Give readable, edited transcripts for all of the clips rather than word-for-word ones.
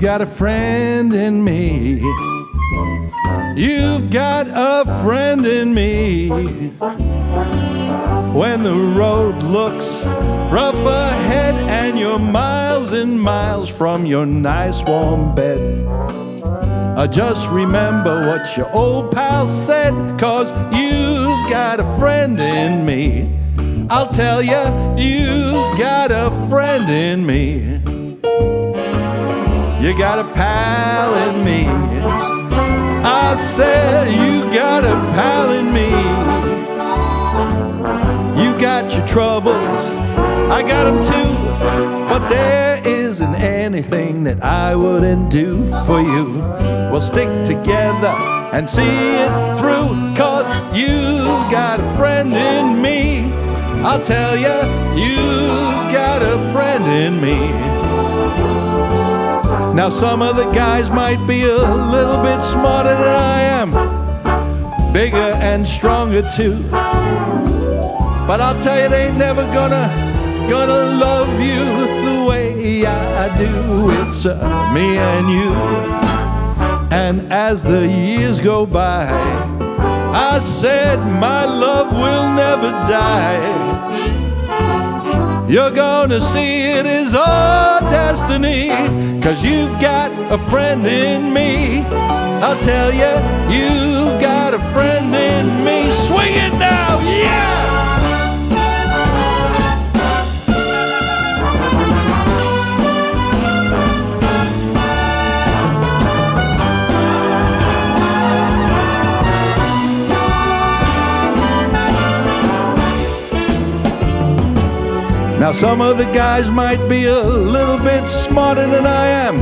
got a friend in me. You've got a friend in me. When the road looks rough ahead and you're miles and miles from your nice warm bed, just remember what your old pal said, 'cause you've got a friend in me. I'll tell you, you've got a friend in me. You got a pal in me. I said you got a pal in me. You got your troubles, I got them too, but there isn't anything that I wouldn't do for you. We'll stick together and see it through, 'cause you've got a friend in me. I'll tell you, you've got a friend in me. Now some of the guys might be a little bit smarter than I am, bigger and stronger too, but I'll tell you, they ain't never gonna love you the way I do. It's me and you. And as the years go by, I said my love will never die. You're gonna see it is our destiny, 'cause you've got a friend in me. I'll tell you, you've got a friend in me. Swing it now, yeah! Now some of the guys might be a little bit smarter than I am,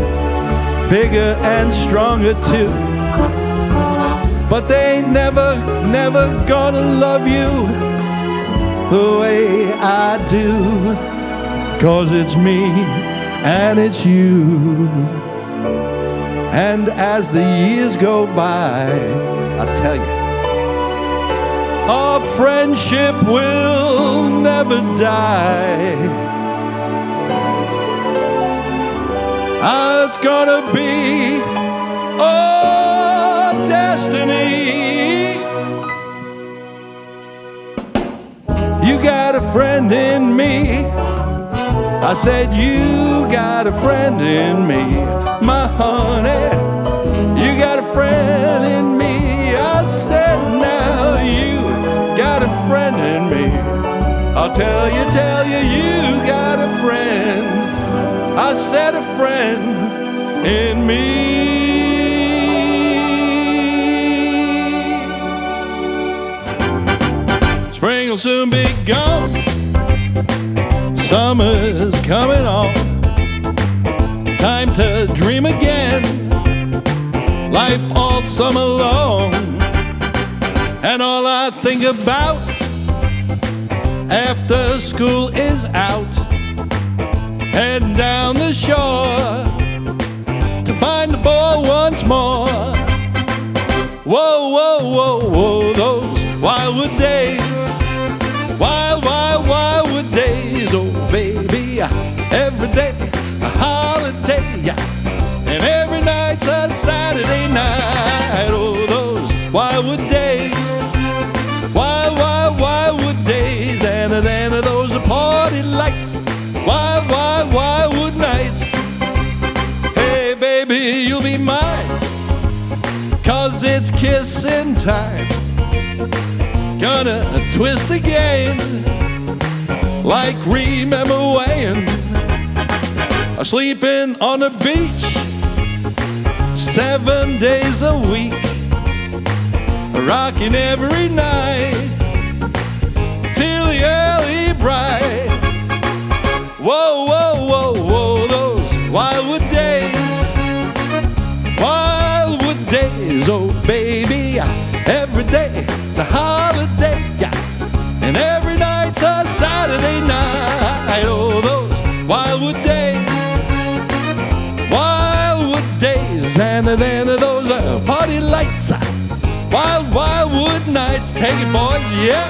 bigger and stronger too, but they ain't never gonna love you the way I do, 'cause it's me and it's you. And as the years go by, I tell you, our friendship will never die. It's gonna be our destiny. You got a friend in me. I said you got a friend in me, my honey. You got a friend in me. I said now you got a friend in me. I'll tell you, you got a friend. I said a friend in me. Spring will soon be gone. Summer's coming on. Time to dream again. Life all summer long. And all I think about after school is out, heading down the shore to find the boy once more. Whoa, whoa, whoa, whoa, those wildwood days, wildwood days. Oh baby, every day a holiday, and every night's a Saturday night. Oh, those wildwood days, wildwood days, and then those party lights, wildwood nights. Hey baby, you'll be mine, 'cause it's kissing time. Gonna twist again, like remember when, sleeping on the beach 7 days a week, rocking every night till the early bright. Whoa, whoa, whoa, whoa, those wildwood days, oh baby, every day it's a holiday, and every night's a Saturday night. Oh, those wildwood days, and then those party lights, wildwood nights. Take it, boys, yeah.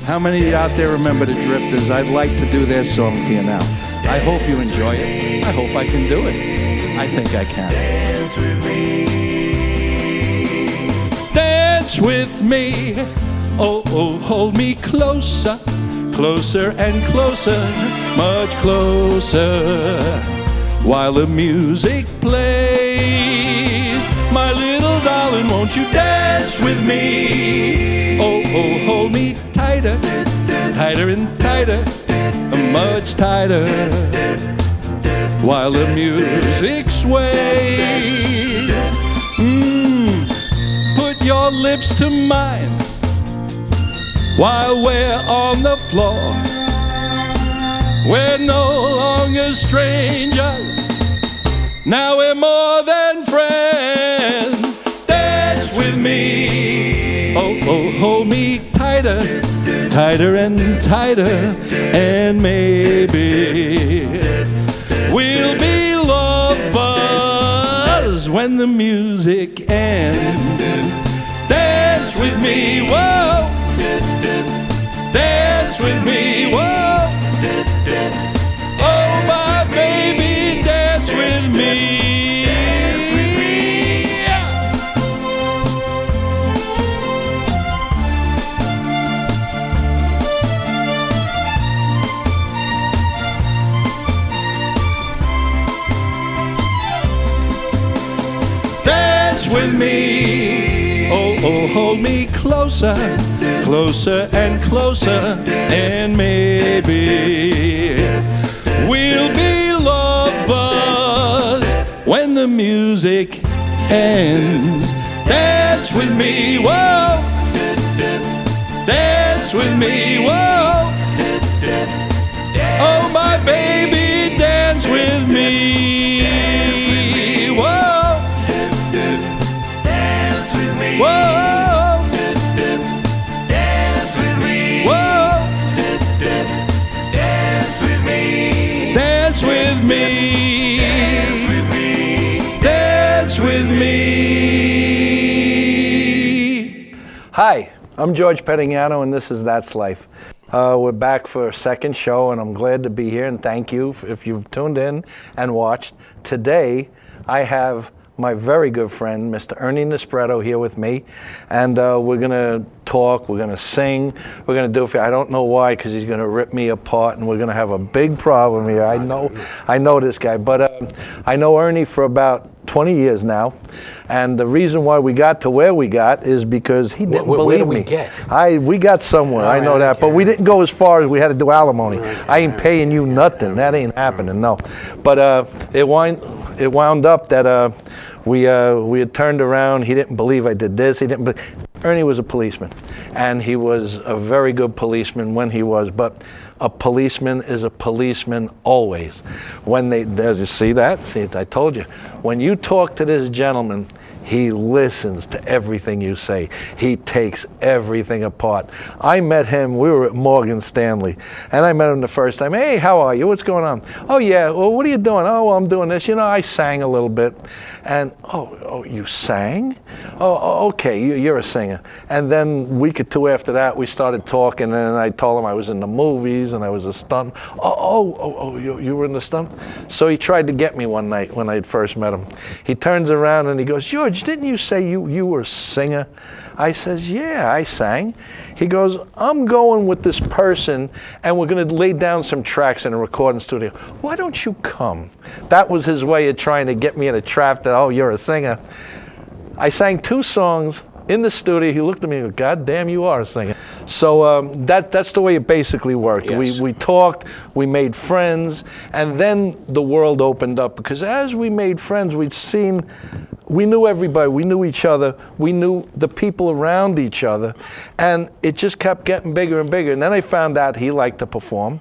How many of you out there remember the Drifters? I'd like to do their song for you now. I hope you enjoy it. I hope I can do it. I think I can. Dance with me. Dance with me. Oh, oh, hold me closer, closer and closer, much closer, while the music plays. My little darling, won't you dance with me? Oh, oh, hold me tighter, tighter and tighter, much tighter, while the music sways. Put your lips to mine while we're on the floor. We're no longer strangers, now we're more than friends. Dance with me. Oh, oh, hold me tighter, tighter and tighter, and maybe we'll be lovers when the music ends. Dance with me, whoa. Dance with me, whoa. Oh, my baby, dance with me. Dance with me. Dance with me. Oh, oh, hold me closer, closer and closer, and maybe we'll be lovers when the music ends. Dance with me, whoa. Dance with me, whoa. Oh, my baby, dance with me. Whoa. Dance with me. Whoa. Dance with me. Dance with me. Hi, I'm George Pettignano, and this is That's Life. We're back for a second show, and I'm glad to be here, and thank you if you've tuned in and watched. Today, I have my very good friend, Mr. Ernie Naspretto, here with me, and we're going to talk, we're going to sing, we're going to do it. I don't know why, because he's going to rip me apart, and we're going to have a big problem here. I know this guy, but I know Ernie for about 20 years now, and the reason why we got to where we got is because he didn't believe me. Where did we get? We got somewhere, I know that, but we didn't go as far as we had to do alimony. I ain't paying you nothing. That ain't happening, no. But it wound up that we had turned around. He didn't believe I did this. Ernie was a policeman, and he was a very good policeman when he was, but a policeman is a policeman always. When you see that? See, I told you. When you talk to this gentleman, he listens to everything you say. He takes everything apart. I met him, we were at Morgan Stanley, and I met him the first time. Hey, how are you? What's going on? Oh, yeah, well, what are you doing? Oh, well, I'm doing this. You know, I sang a little bit. And, oh, you sang? Oh, okay, you're a singer. And then a week or two after that, we started talking, and I told him I was in the movies, and I was a stunt. You were in the stunt? So he tried to get me one night when I first met him. He turns around and he goes, George, didn't you say you were a singer? I says, yeah, I sang. He goes, I'm going with this person, and we're going to lay down some tracks in a recording studio. Why don't you come? That was his way of trying to get me in a trap that, oh, you're a singer. I sang 2 songs in the studio. He looked at me and goes, God damn, you are a singer. So that's the way it basically worked. Yes. We talked, we made friends, and then the world opened up, because as we made friends, we knew everybody, we knew each other, we knew the people around each other, and it just kept getting bigger and bigger. And then I found out he liked to perform,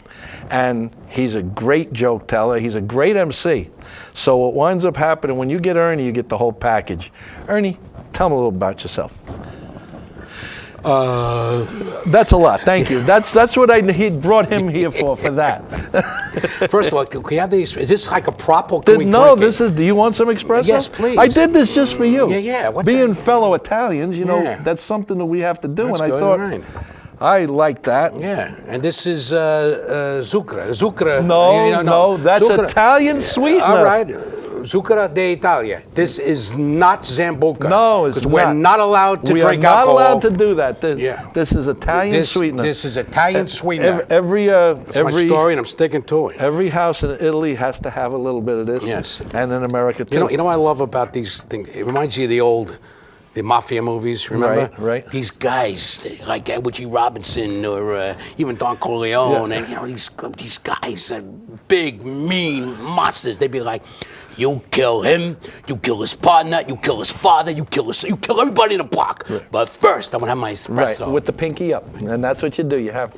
and he's a great joke teller, he's a great MC. So what winds up happening, when you get Ernie, you get the whole package. Ernie, tell me a little about yourself. That's a lot. Thank you. That's what he brought him here for that. First of all, can we have these? Is this like a prop or can we No, drink this is. Do you want some espresso? Yes, please. I did this just for you. Yeah. Being fellow Italians, that's something that we have to do. That's and I good, thought, right. I like that. Yeah, and this is zucchero. Zucchero. No, that's Zucchero. Italian sweetener. All right. Zucchero d'Italia. This is not Zambuca. No, it's not. We're not allowed to drink alcohol. We are not allowed to do that. This is Italian sweetener. This is Italian sweetener. That's my story, and I'm sticking to it. Every house in Italy has to have a little bit of this. Yes. And in America, too. You know what I love about these things? It reminds you of the mafia movies, remember? Right. These guys, like Edward G. Robinson or even Don Corleone, and these guys are big, mean monsters. They'd be like, you kill him, you kill his partner, you kill his father, you kill everybody in the block. Right. But first, I'm gonna have my espresso. Right, with the pinky up, and that's what you do. You have.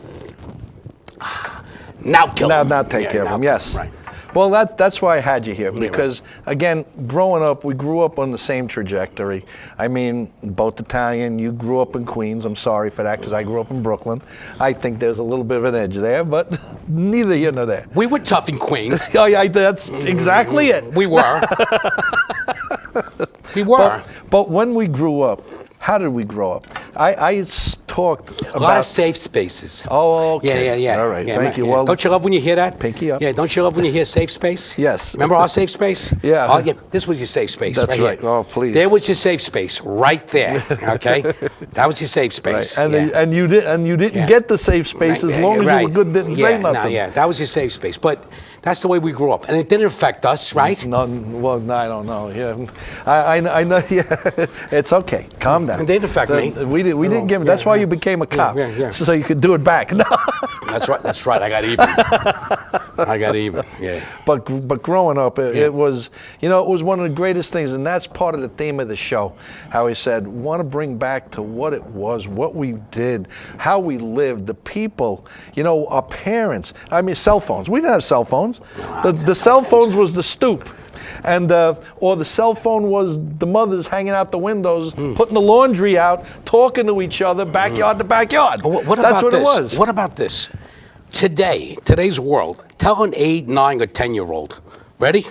Now kill him. Now take care of him. Yes. Right. Well, that's why I had you here, because, again, growing up, we grew up on the same trajectory. I mean, both Italian. You grew up in Queens. I'm sorry for that, because I grew up in Brooklyn. I think there's a little bit of an edge there, but neither here nor there. We were tough in Queens. Oh, yeah, that's exactly it. We were. We were. But when we grew up, how did we grow up? I talked about... A lot of safe spaces. Oh, okay. Yeah. All right, yeah, thank you. Yeah. Well, don't you love when you hear that? Pinky up. Yeah, don't you love when you hear safe space? Yes. Remember our safe space? Yeah. This was your safe space. That's right. Here. Oh, please. There was your safe space, right there. Okay, that was your safe space. Right. And you didn't get the safe space as long as you were good. Didn't say nothing. That was your safe space. But that's the way we grew up, and it didn't affect us, right? No, well, I don't know. Yeah, I know. Yeah, it's okay. Calm down. It didn't affect me. We didn't give. That's why you became a cop. Yeah. So you could do it back. No. That's right. I got even. Yeah. But growing up, it was one of the greatest things, and that's part of the theme of the show. How he said, want to bring back to what it was, what we did, how we lived, the people, our parents. I mean, cell phones. We didn't have cell phones. The cell phones was the stoop. And or the cell phone was the mothers hanging out the windows, putting the laundry out, talking to each other, backyard to backyard. That's what it was. What about this? Today's world, tell an 8, 9, or 10-year-old, ready?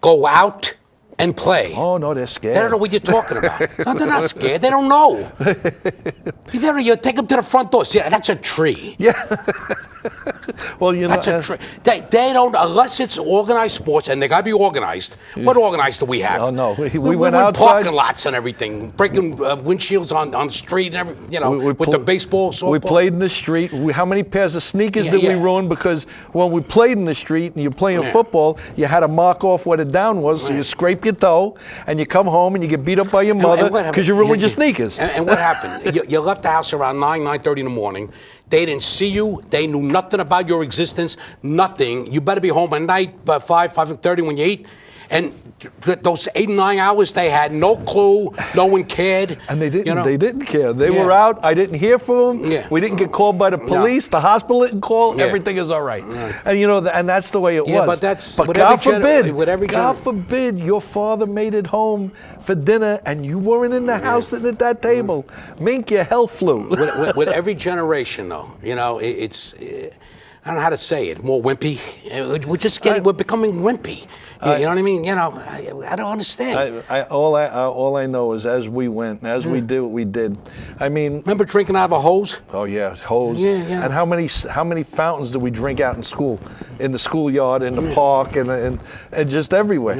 Go out and play. Oh, no, they're scared. They don't know what you're talking about. No, they're not scared. They don't know. You take them to the front door. See, that's a tree. Yeah. Well, that's a tree. They don't, unless it's organized sports, and they got to be organized. What organized do we have? Oh, no. We went outside. Parking lots and everything, breaking windshields on the street and everything, with the baseball, softball. We played in the street. How many pairs of sneakers did we ruin? Because when we played in the street and you're playing football, you had to mark off where the down was, so you scrape your toe, and you come home and you get beat up by your mother because you ruined your sneakers. And what happened? You left the house around 9:30 in the morning. They didn't see you. They knew nothing about your existence. Nothing. You better be home at night by 5:30 when you eat. And those 8 and 9 hours, they had no clue. No one cared. And they didn't. They didn't care. They were out. I didn't hear from them. Yeah. We didn't get called by the police. The hospital didn't call. Everything is all right. And and that's the way it was. But God forbid your father made it home for dinner and you weren't in the house sitting at that table. Mink, your health flew. With every generation, though, it's. I don't know how to say it. More wimpy. We're becoming wimpy. You know what I mean? I don't understand. All I know is as we went, as we did what we did. I mean, remember drinking out of a hose? Oh yeah, hose. Yeah. And how many fountains did we drink out in school, in the schoolyard, in the park, and just everywhere?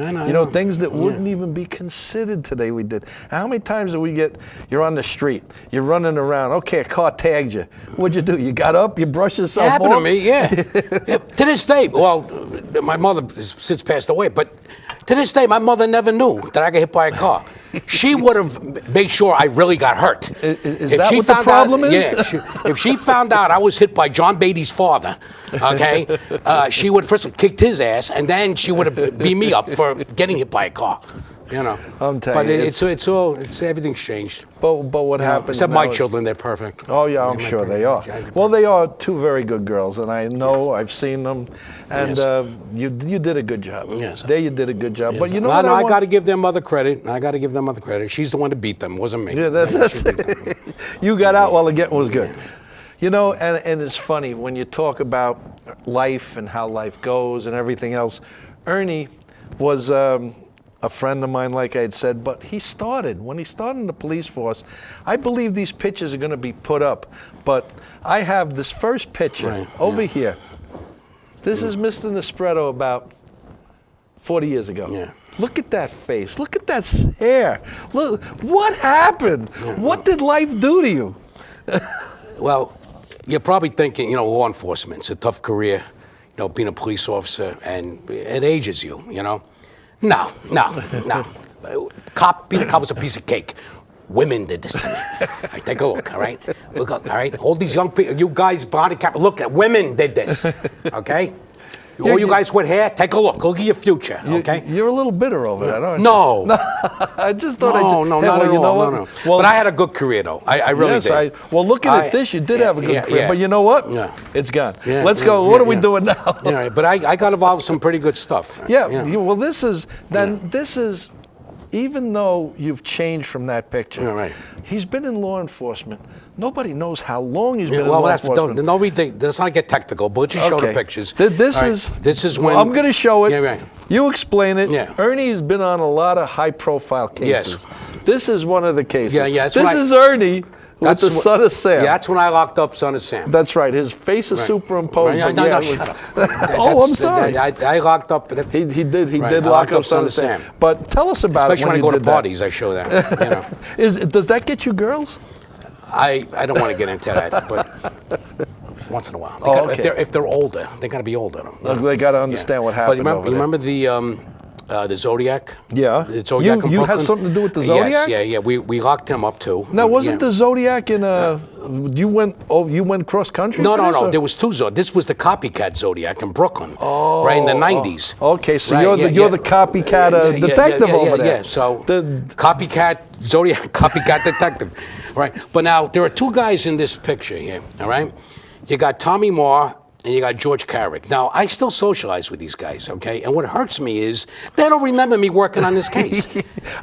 Things that wouldn't even be considered today. We did. How many times do we get? You're on the street, you're running around. Okay, a car tagged you. What'd you do? You got up, you brushed yourself off. It happened to me. Yeah. To this day, well, my mother has since passed away, but to this day, my mother never knew that I got hit by a car. She would have made sure I really got hurt. Is that what the problem is? Yeah. If she found out I was hit by John Beatty's father, okay, she would first have kicked his ass, and then she would have beat me up for getting hit by a car. I'm telling you, it's everything's changed. But what happened? Except my children, they're perfect. Oh yeah, I'm sure they are. Well, they are two very good girls, and I know I've seen them, and you did a good job. Yes, there you did a good job. Yes. But I got to give their mother credit. She's the one that beat them, wasn't me. Yeah, that's it. You got out while the getting was good. And it's funny when you talk about life and how life goes and everything else. Ernie was a a friend of mine, like I had said, but when he started in the police force, I believe these pictures are going to be put up. But I have this first picture over here. This is Mr. Naspretto about 40 years ago. Yeah. Look at that face. Look at that hair. Look, what happened? What did life do to you? Well, you're probably thinking, law enforcement, it's a tough career, being a police officer, and it ages you, No. Being a cop was a piece of cake. Women did this to me. All right, take a look, all right? Look up, all right? All these young people, you guys, body cap, look at women did this, okay? All you guys with hair, take a look. Look at your future, okay? You're a little bitter over that, aren't you? No. I just thought not at all. No. Well, but I had a good career, though. I really did. Well, looking at this, you did have a good career. But you know what? Yeah. It's gone. Yeah, Let's go. What are we doing now? All right, but I got involved with some pretty good stuff. Well, this is, even though you've changed from that picture, he's been in law enforcement. Nobody knows how long he's been in law enforcement. Let's not get technical, but just show the pictures. This is when I'm going to show it. Yeah, right. You explain it. Yeah. Ernie's been on a lot of high-profile cases. Yes. This is one of the cases. Yeah. This is Ernie with the son of Sam. Yeah, that's when I locked up son of Sam. That's right. His face is superimposed. No, shut up. I'm sorry. I locked up. He did lock up son of Sam. But tell us about it. Especially when I go to parties, I show that. Does that get you girls? I don't want to get into that, but once in a while. If they're older, they got to be older. They got to understand what happened. But you remember the Zodiac? Yeah. The Zodiac in you Brooklyn? had something to do with the Zodiac? Yes, yeah. We locked him up too. Now, wasn't the Zodiac in a? You went cross country? No. There was two Zodiacs. This was the copycat Zodiac in Brooklyn, right in the '90s. Okay, so you're the copycat detective over there. Yeah. So the copycat Zodiac, copycat detective, right? But now there are two guys in this picture here. All right, you got Tommy Moore. And you got George Carrick. Now, I still socialize with these guys, okay? And what hurts me is they don't remember me working on this case.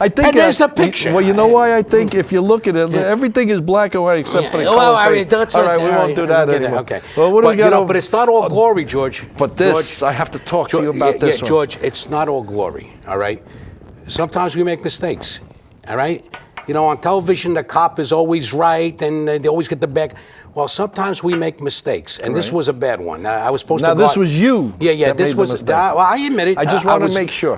I think and there's the picture. Well, you know why I think? If you look at it, everything is black and white except for the color. Well, I mean, that's all right, we won't do that anymore. Okay. Well, what do we got? But it's not all glory, George. But this, I have to talk to you about this one. George, it's not all glory, all right? Sometimes we make mistakes, all right? On television, the cop is always right, and they always get the back. Well, sometimes we make mistakes, and this was a bad one. I was supposed to. Now, this was you. Yeah. This was. Well, I admit it. I just want to make sure.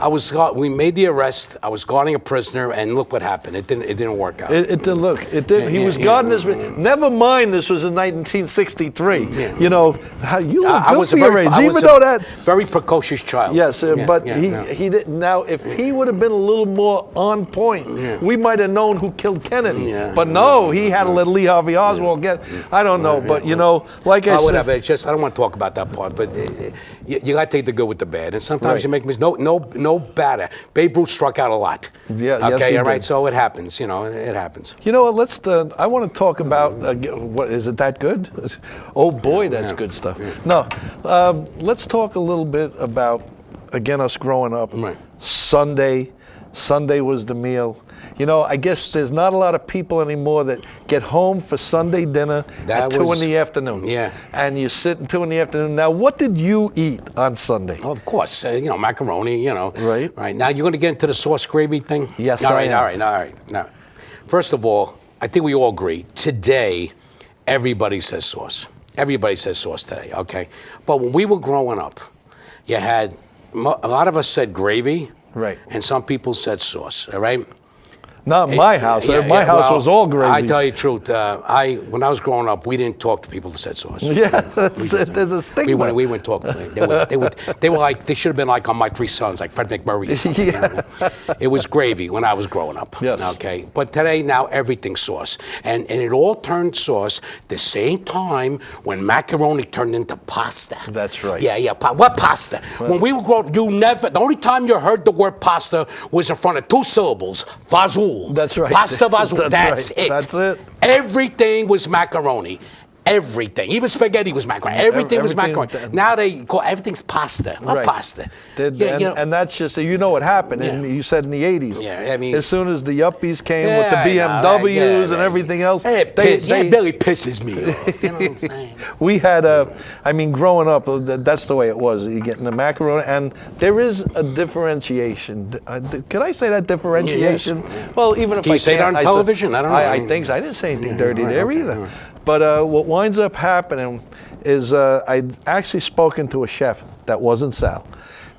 We made the arrest. I was guarding a prisoner, and look what happened. It didn't work out. It didn't look. It did. He was guarding this. Never mind. This was in 1963. Yeah. You look good for your age, even though that very precocious child. Yes, but he didn't. Now, if he would have been a little more on point, we might have known who killed Kennedy. But no, he had to let Lee Harvey Oswald get. I don't know, but like I said, whatever. It's just I don't want to talk about that part, but you got to take the good with the bad, and sometimes you make mistakes. No batter. Babe Ruth struck out a lot. Yeah. Okay. Yes, all right. So it happens. It happens. You know what? Let's. I want to talk about what is it that good? Oh boy, that's good stuff. No, let's talk a little bit about us growing up. Right. Sunday was the meal. I guess there's not a lot of people anymore that get home for Sunday dinner at 2 in the afternoon. Yeah. And you sit at 2 in the afternoon. Now, what did you eat on Sunday? Well, of course, macaroni, Right. Right. Now, you're going to get into the sauce gravy thing? Yes, All right. Now, first of all, I think we all agree, today, everybody says sauce. Everybody says sauce today, okay? But when we were growing up, you had, a lot of us said gravy. Right. And some people said sauce, all right? Not my house. My house was all gravy. I tell you the truth. When I was growing up, we didn't talk to people that said sauce. Yeah, there's a stigma. We wouldn't talk to them. They were like, they should have been like on My Three Sons, like Fred McMurray or something. It was gravy when I was growing up. Yes. Okay. But today, now everything's sauce. And it all turned sauce the same time when macaroni turned into pasta. That's right. Yeah. What pasta? When we were growing up, the only time you heard the word pasta was in front of two syllables, vazul. That's right. Pasta vazul. That's right. it. That's it. Everything was macaroni. everything. Even spaghetti was macaroni. Everything was macaroni. Everything- Now they call everything's pasta. What Right. pasta? And that's just, you know what happened. And Yeah. you said in the 80s. Yeah, I mean- as soon as the yuppies came with the Yeah, I know, BMWs yeah, and everything else, It really pisses me off. You know what I'm saying? we had growing up, that's the way it was. You getting the macaroni, and there is a differentiation. Can I say that differentiation? Yes. Well, even if Can I you say that on can't, television? I don't know. I think so. I didn't say anything dirty right, there okay, either. all right. But what winds up happening is I'd actually spoken to a chef that wasn't Sal,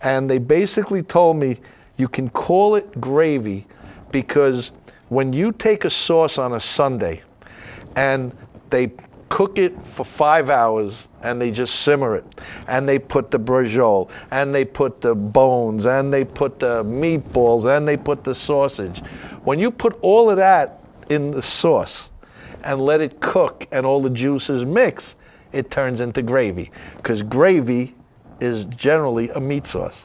and they basically told me you can call it gravy because when you take a sauce on a Sunday and they cook it for 5 hours and they just simmer it, and they put the brajol, and they put the bones, and they put the meatballs, and they put the sausage. When you put all of that in the sauce and let it cook and all the juices mix, it turns into gravy, because gravy is generally a meat sauce.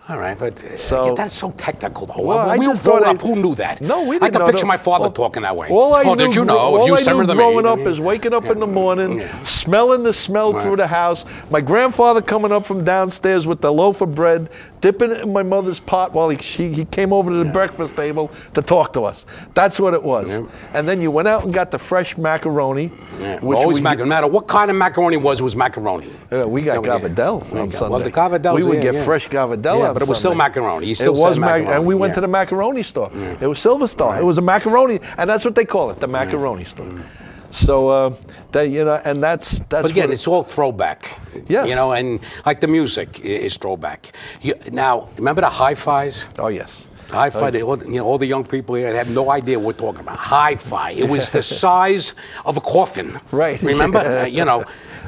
All right, but So- that's so technical, though. Well, when I we were just thought growing up, I- who knew that? No, we I didn't can know picture that. my father Well, talking that way. All I Did you knew, know? If all you I simmer knew the growing meat, up is waking up in the morning, Yeah. smelling the smell Right. through the house, my grandfather coming up from downstairs with the loaf of bread, dipping it in my mother's pot while he came over to the breakfast table to talk to us. That's what it was. Yeah. And then you went out and got the fresh macaroni. Yeah, which always we, macaroni. No matter what kind of macaroni it was macaroni. we got Yeah, Gavadel yeah. on Sunday. Well, the Gavadels, we would yeah, get yeah. fresh Gavadel Yeah, on but it was still Sunday. macaroni. You still It said was macaroni. and we went Yeah. to the macaroni store. It was Silver Star. It was a macaroni, and that's what they call it, the macaroni store. So and that's. But again, what it's all throwback. Yes. You know, and like the music is throwback. Now, remember the hi-fis? Oh yes. Hi-fi, all the young people here have no idea what we're talking about. Hi-fi. It was the size of a coffin. Right. Remember?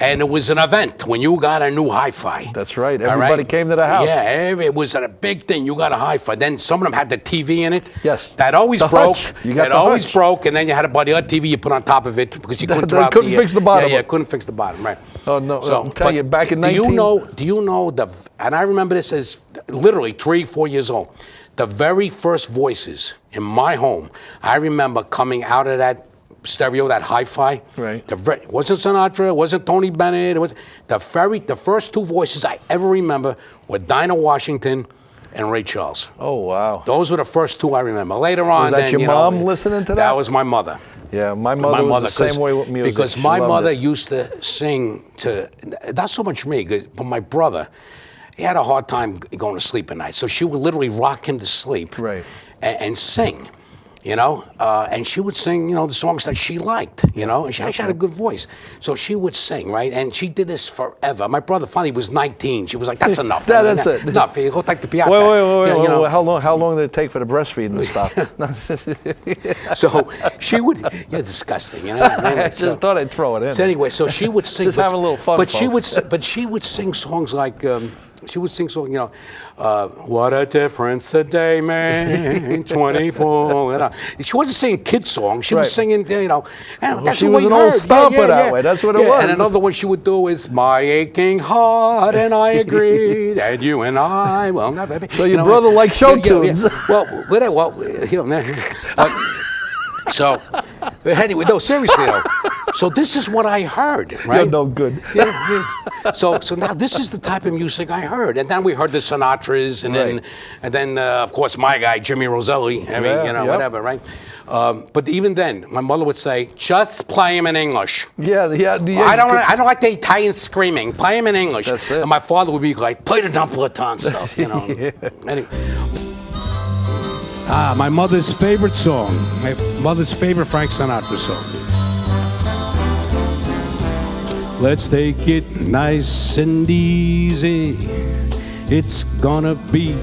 And it was an event when you got a new hi-fi. That's right. All Everybody came to the house. Yeah, it was a big thing. You got a hi-fi. Then some of them had the TV in it. Yes. That always The broke. hutch. You got it the always hutch. broke, and then you had to buy the other TV you put on top of it because you couldn't They throw out couldn't fix the bottom. Yeah, couldn't fix the bottom, right. Oh, no, I'll tell but you, back in do 19 you know and I remember this as literally 3-4 years old. The very first voices in my home, I remember coming out of that stereo, that hi-fi. Right. Wasn't Sinatra, wasn't Tony Bennett. It was the first two voices I ever remember were Dinah Washington and Ray Charles. Oh wow. Those were the first two I remember. Later on, that then, your mom listening to that? That was my mother. Yeah, my mother was the same way with music. Because She my loved mother it. used to sing to, not so much me, but my brother. He had a hard time going to sleep at night. So she would literally rock him to sleep Right. and sing, and she would sing, the songs that she liked, and she actually had a good voice. So she would sing, right? And she did this forever. My brother finally was 19. She was like, that's enough. That's it. Enough. Go take the piata. Wait. How long did it take for the breastfeeding to stop? So she would, you're disgusting, I just thought I'd throw it in. So anyway, so she would sing. Just having a little fun, But she would, folks. but she would sing songs like, what a difference a day made, 24. She wasn't singing kid songs. She was Right. singing, and that's she what was we an old heard. stomper that way. That's what it was. And another one she would do is, my aching heart, and I agreed, and you and I will never be. So your brother likes show tunes. So, anyway, no, seriously though. So this is what I heard, right? You're no good. Yeah. So now this is the type of music I heard, and then we heard the Sinatras, and Right. then of course my guy Jimmy Roselli. I mean, Yeah, yep. whatever, right? But even then, my mother would say, "Just play him in English." Yeah. I don't like the Italian screaming. Play him in English. That's it. And my father would be like, "Play the Napolitan stuff," Anyway. My mother's favorite song. My mother's favorite Frank Sinatra song. Let's take it nice and easy. It's gonna be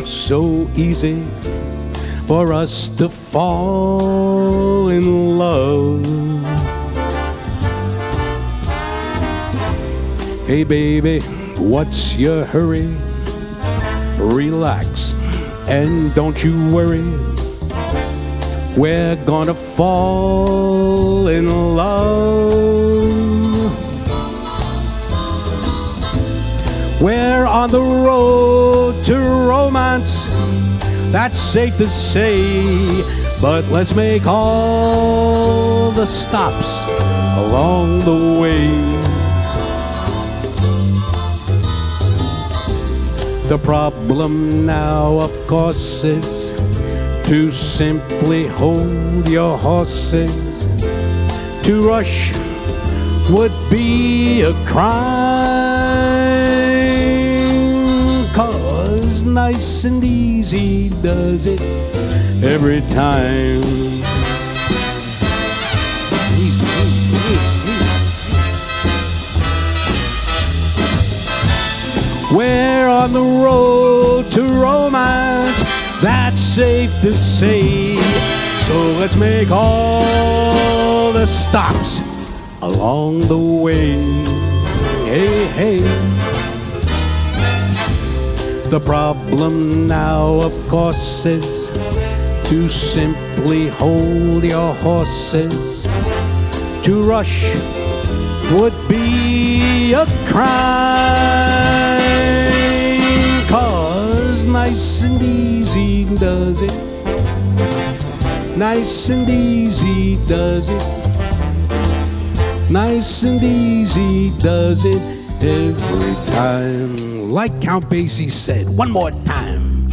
so easy for us to fall in love. Hey baby, what's your hurry? Relax and don't you worry. We're gonna fall in love. We're on the road to romance, that's safe to say. But let's make all the stops along the way. The problem now, of course, is to simply hold your horses. To rush would be a crime, 'cause nice and easy does it every time. We're on the road to romance, that's safe to say. So let's make all the stops along the way. Hey, hey. The problem now, of course, is to simply hold your horses. To rush would be a crime, 'cause nice and easy does it. Nice and easy does it. Nice and easy does it every time. Like Count Basie said, one more time.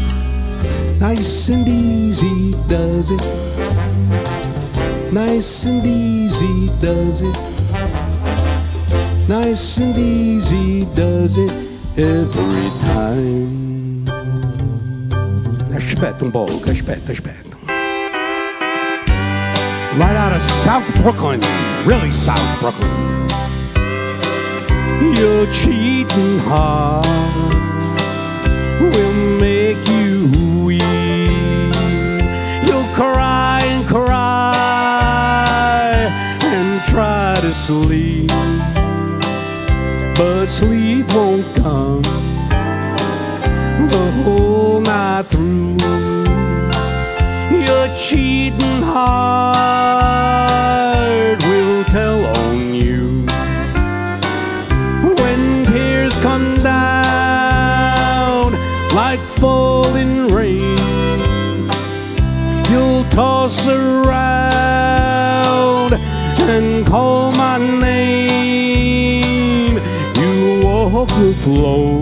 Nice and easy does it. Nice and easy does it. Nice and easy does it every time. Aspetta un poco, aspetta. Right out of South Brooklyn, really South Brooklyn. Your cheating heart will make you weep. You'll cry and cry and try to sleep, but sleep won't come the whole night through. Your cheating heart will tell on you when tears come down like falling rain. You'll toss around and call my name. You walk the floor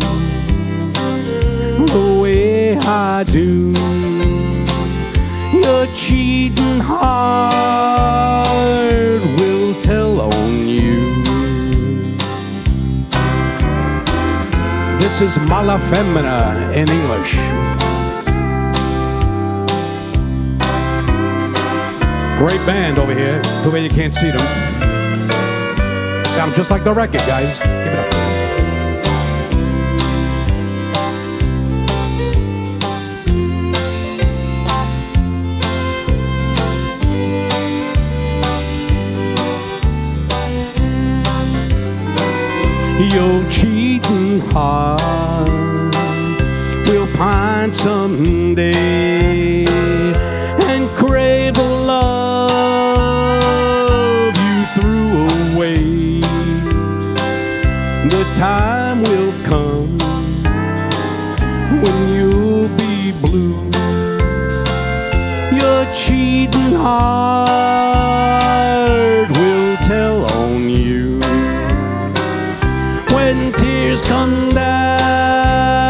the way I do. Your cheating heart will tell on you. This is Mala Femina in English. Great band over here. Too bad you can't see them. Sound just like the record, guys. Give it up. Your cheating heart will pine someday and crave a love you threw away. The time will come when you'll be blue. Your cheating heart will tell on you. When tears come down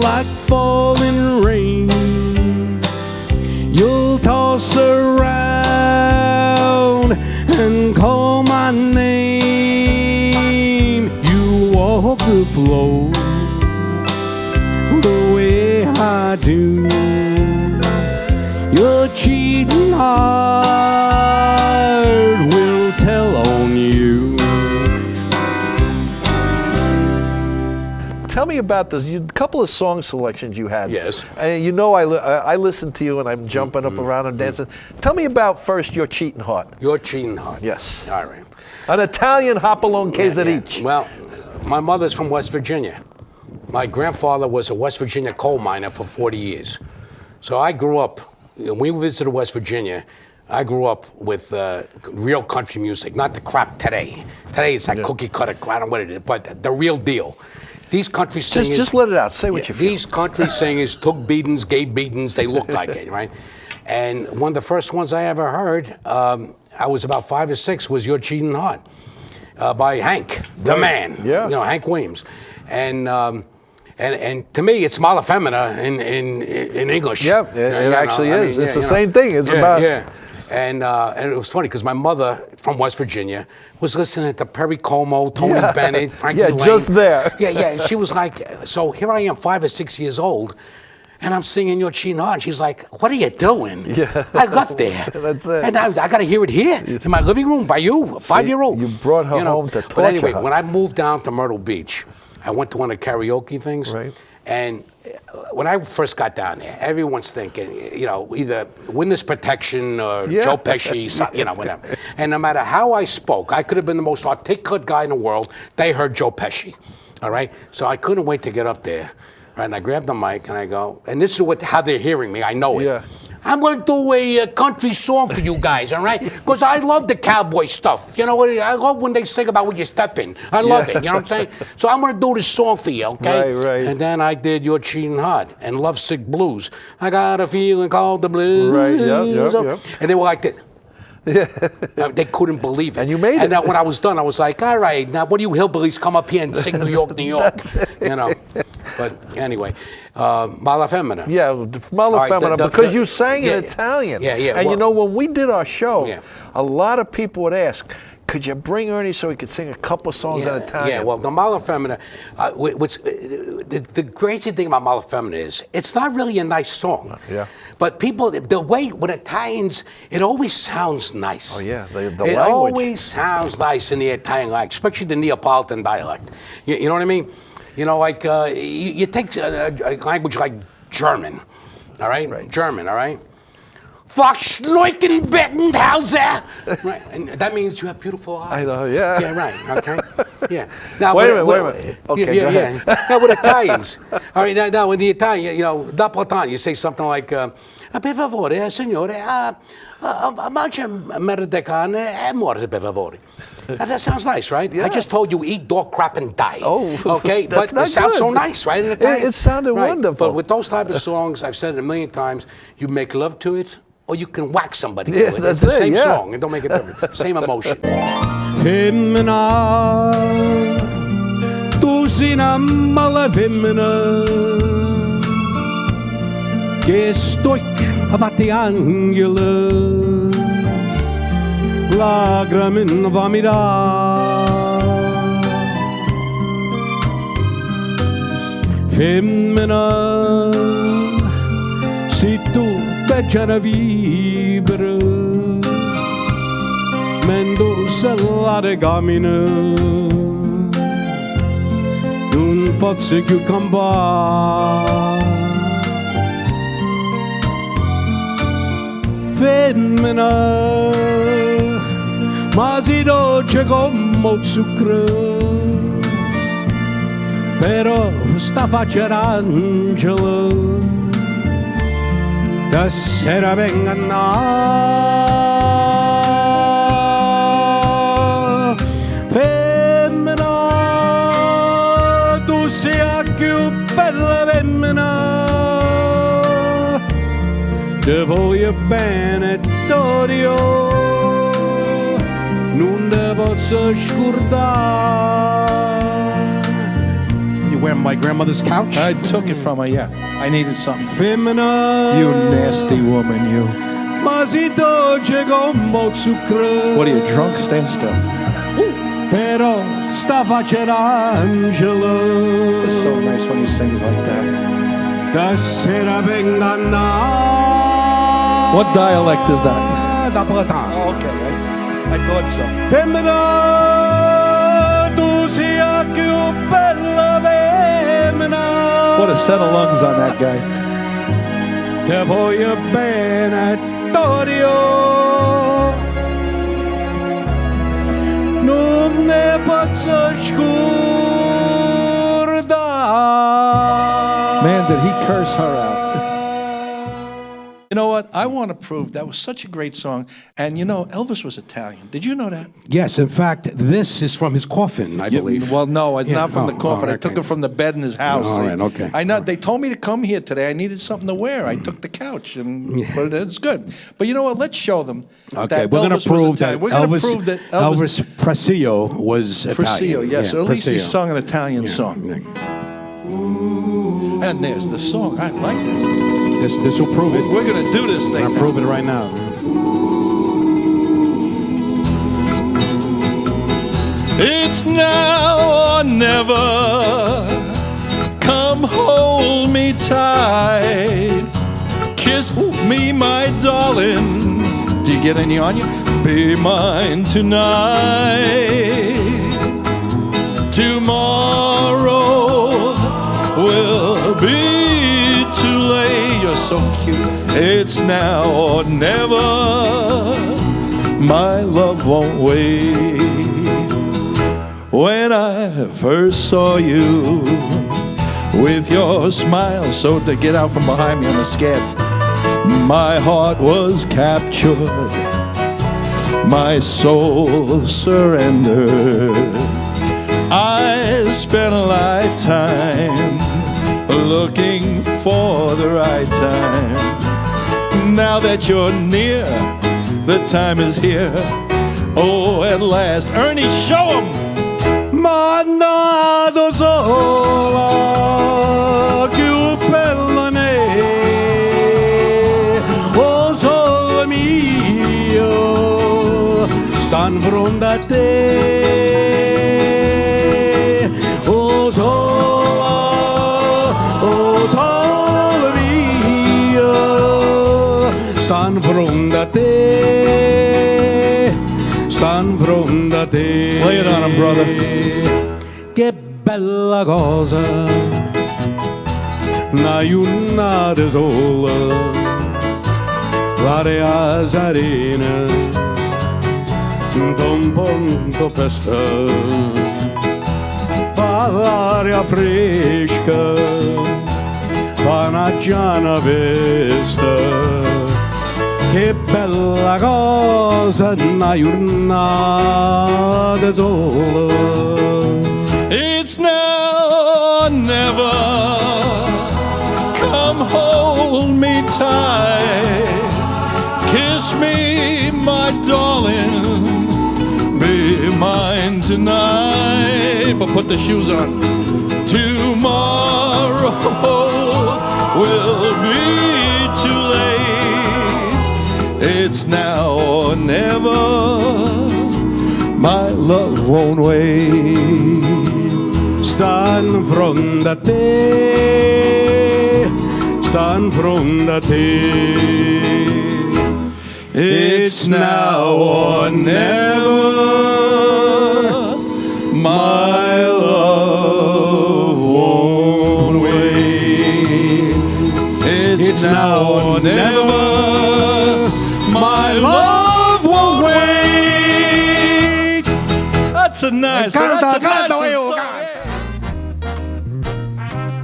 like falling rain, you'll toss around and call my name. You walk the floor the way I do. Your cheating heart will tell on you. Tell me about this. A couple of song selections you had. Yes. You know, I listen to you and I'm jumping up around and dancing. Tell me about first Your Cheating Heart. Your cheating heart. Yes. All right. An Italian hopalong quesadilla. Yeah. Well, my mother's from West Virginia. My grandfather was a West Virginia coal miner for 40 years. So I grew up, when we visited West Virginia, I grew up with real country music, not the crap today. Today it's like cookie cutter, I don't know what it is, but the real deal. These country singers... Just let it out. Say what you feel. These country singers took beatings, gave beatings, they looked like it, right? And one of the first ones I ever heard, I was about 5 or 6, was Your Cheating Heart by Hank, the man. Yeah. You know, Hank Williams. And And to me, it's Mala Femina in English. Yeah, it actually is. It's the same thing. It's about. Yeah. And it was funny because my mother from West Virginia was listening to Perry Como, Tony Bennett, Frankie Lane. Just there. Yeah. She was like, so here I am, 5 or 6 years old, and I'm singing Your Chin Hard. And she's like, what are you doing? Yeah. I left there. That's it. And I got to hear it here in my living room by you, a 5-year-old. You brought her home to torture But anyway, her. when I moved down to Myrtle Beach, I went to one of the karaoke things. Right. And when I first got down there, everyone's thinking, either witness protection or Joe Pesci, whatever. And no matter how I spoke, I could have been the most articulate guy in the world. They heard Joe Pesci, all right? So I couldn't wait to get up there, right? And I grabbed the mic and I go, and this is how they're hearing me. I know it. Yeah. I'm going to do a country song for you guys, all right? Because I love the cowboy stuff. You know what? I love when they sing about when you step in. I love it, you know what I'm saying? So I'm going to do this song for you, okay? Right. And then I did You're Cheating Hard and Lovesick Blues. I got a feeling called the blues. Right, yep. And they were like this. They couldn't believe it. And you made it. And then when I was done, I was like, all right, now what do you hillbillies come up here and sing New York, New York? That's it. But anyway, Mala Femina. Yeah, Mala Femina, because you sang in Italian. Yeah. And when we did our show, Yeah. a lot of people would ask, could you bring Ernie so he could sing a couple songs in Italian? Yeah, well, the Mala Femina, the crazy thing about Mala Femina is it's not really a nice song. Yeah. But people, the way, with Italians, it always sounds nice. Oh, yeah, the It language. always sounds nice in the Italian language, especially the Neapolitan dialect. You know what I mean? Like you take a language like German, all right? German, all right? Bettenhauser. Right, and that means you have beautiful eyes. I know, yeah. Yeah, right, okay. Yeah. Now, Wait a minute. Okay, go ahead. Now, with Italians, all right, now with the Italian, Napolitan, you say something like, per favore, signore, mangia merdecane e morte, per favore. That sounds nice, right? Yeah. I just told you, eat dog crap and die. Oh, okay, that's but not it sounds good. so nice, right? In Italian. It sounded wonderful. But with those type of songs, I've said it a million times, you make love to it, or you can whack somebody Yeah, to it. that's It's the it, same yeah. song. It don't make a difference. Same emotion. Femmina, tu sei una mala femmina che stoic a fatti angela, lacrime in va mirare. Femmina, se tu beggiana vibra, mendo se la regamina, non posso più campare. Femmina, ma si dolce come zucchero, però sta faccia d'angelo, da sera venga a femmina, tu sei la più bella femmina, ti voglio bene Torio, non te posso scordare. You wear my grandmother's couch? I took it from her, yeah. I needed something. Femmina. You nasty woman, you. Ma si dolce come zucchero. What are you, drunk? Stand still. Però sta faccia d'angelo. It's so nice when he sings like that. Da sera venga What dialect is that? Napolitano. Oh, okay. I thought so. Femmina, tu sei la più bella femmina. What a set of lungs on that guy. Te voglio bene, Torio. Non ne posso scordare. Man, did he curse her out. You know what? I want to prove that was such a great song. And Elvis was Italian. Did you know that? Yes, in fact, this is from his coffin, I believe. Well, no, it's not from the coffin. I okay. took it from the bed in his house. All right, okay. I know. They told me to come here today. I needed something to wear. I took the couch and put it in. It's good. But you know what? Let's show them. Okay, that we're going Elvis to prove was that Italian. We're going to Elvis, prove that Elvis Presley was Italian. Presidio, yes. Yeah, Or at least he Presidio. sung an Italian song. Yeah. And there's the song. I like that. This will prove it. We're going to do this thing. I'm proving it right now. It's now or never. Come hold me tight. Kiss me, my darling. Do you get any on you? Be mine tonight. Tomorrow will be too late. You're so cute. It's now or never. My love won't wait. When I first saw you with your smile, so to get out from behind me, I'm scared. My heart was captured, my soul surrendered. I spent a lifetime looking for the right time. Now that you're near, the time is here. Oh, at last, Ernie, show 'em! Mandato sola più bella me, oh sole mio, sta in fronte a te, oh sole mio, sta in fronte a te, sta in fronte a te. Play it on him, brother. Che bella cosa, una giornata sola, l'aria serena, un po' pesta, l'aria fresca, una giana vesta. Che bella cosa, una giornata sola. It's now or never. Come hold me tight. Kiss me, my darling. Be mine tonight. But put the shoes on. Tomorrow will be too late. It's now or never. My love won't wait. Sta in fronte a te, sta in fronte a te. It's now or never. My love won't wait. It's now or never. My love won't wait. That's a nice song.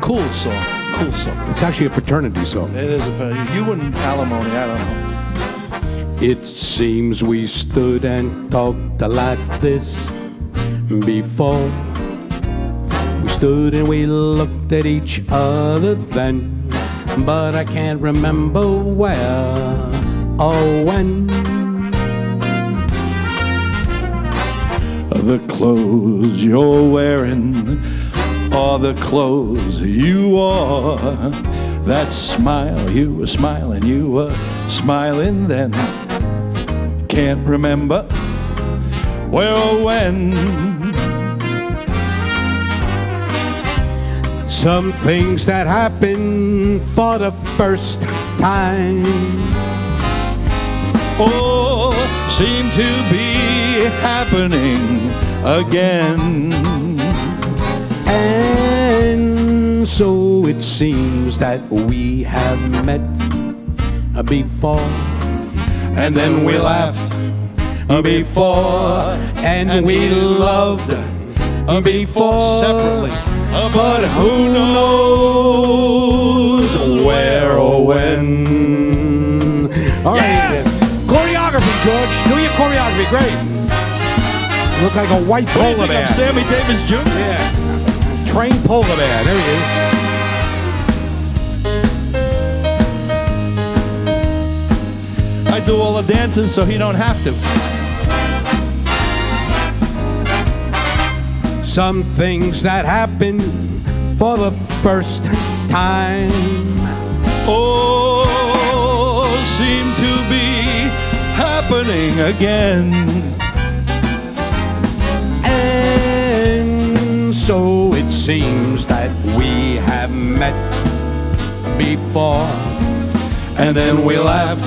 Cool song. Cool song. It's actually a fraternity song. It is you and alimony, I don't know. It seems we stood and talked like this before. We stood and we looked at each other then, but I can't remember where or when. The clothes you're wearing are the clothes you wore. That smile you were smiling then. Can't remember where or when. Some things that happen for the first time, oh, seem to be happening again. and so it seems that we have met before, and then we laughed before, and we loved before separately. But who knows where or when? All right, choreography, George. Do your choreography. Great. You look like a white polar bear. I'm Sammy Davis Jr. Yeah. Trained polar bear. There he is. I do all the dances so he don't have to. Some things that happen for the first time. Oh, seem to be happening again. And so it seems that we have met before, and then we laughed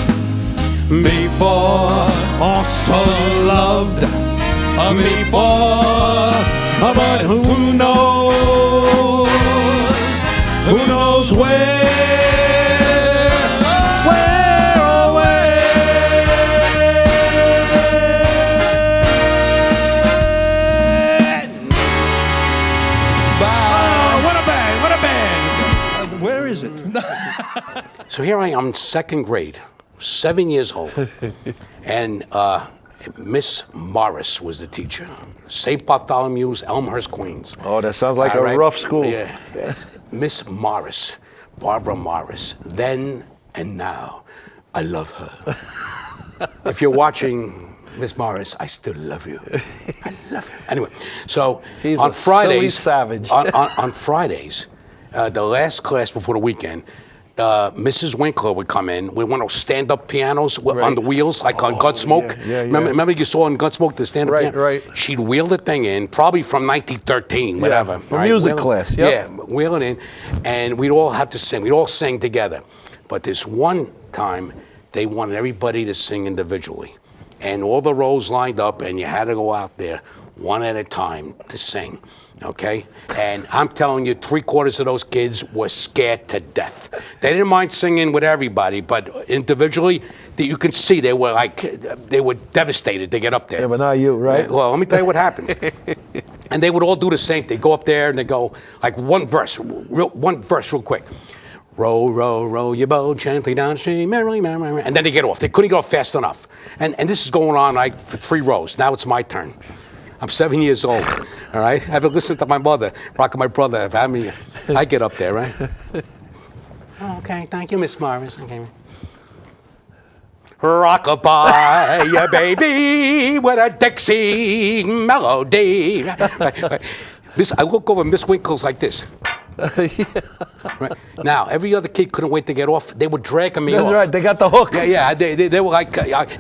before, also loved before, but who knows where, oh when. Oh, what a band! Where is it? So here I am in second grade, 7 years old, and Miss Morris was the teacher. St. Bartholomew's, Elmhurst, Queens. Oh, that sounds like All a right. rough school. Yeah. Miss Morris, Barbara Morris, then and now, I love her. If you're watching, Miss Morris, I still love you. I love you. Anyway, so He's on a Fridays, silly savage. on Fridays, the last class before the weekend, Mrs. Winkler would come in with one of those stand-up pianos on the wheels, like on Gunsmoke. yeah. Remember you saw on Gunsmoke the stand-up piano? Right. She'd wheel the thing in, probably from 1913, whatever. for music class, yep. Yeah, wheel it in, and we'd all have to sing. We'd all sing together. But this one time, they wanted everybody to sing individually. And all the rows lined up, and you had to go out there one at a time to sing, okay? And I'm telling you, 3/4 of those kids were scared to death. They didn't mind singing with everybody, but individually, you can see they were devastated to get up there. Yeah, but not you, right? Well, let me tell you what happens. And they would all do the same thing. Go up there and they go like one verse real quick. Row, row, row your boat gently downstream, merrily, merrily, and then they get off. They couldn't get off fast enough. And this is going on like for 3 rows. Now it's my turn. I'm 7 years old, all right? I've been listening to my mother, rocking my brother. I get up there, right? Okay, thank you, Miss Morris. Okay. Rock-a-bye, yeah, baby, with a Dixie melody. Right. I look over Miss Winkle's like this. Right. Now, every other kid couldn't wait to get off. They were dragging me off. That's right, they got the hook. Yeah. They were like,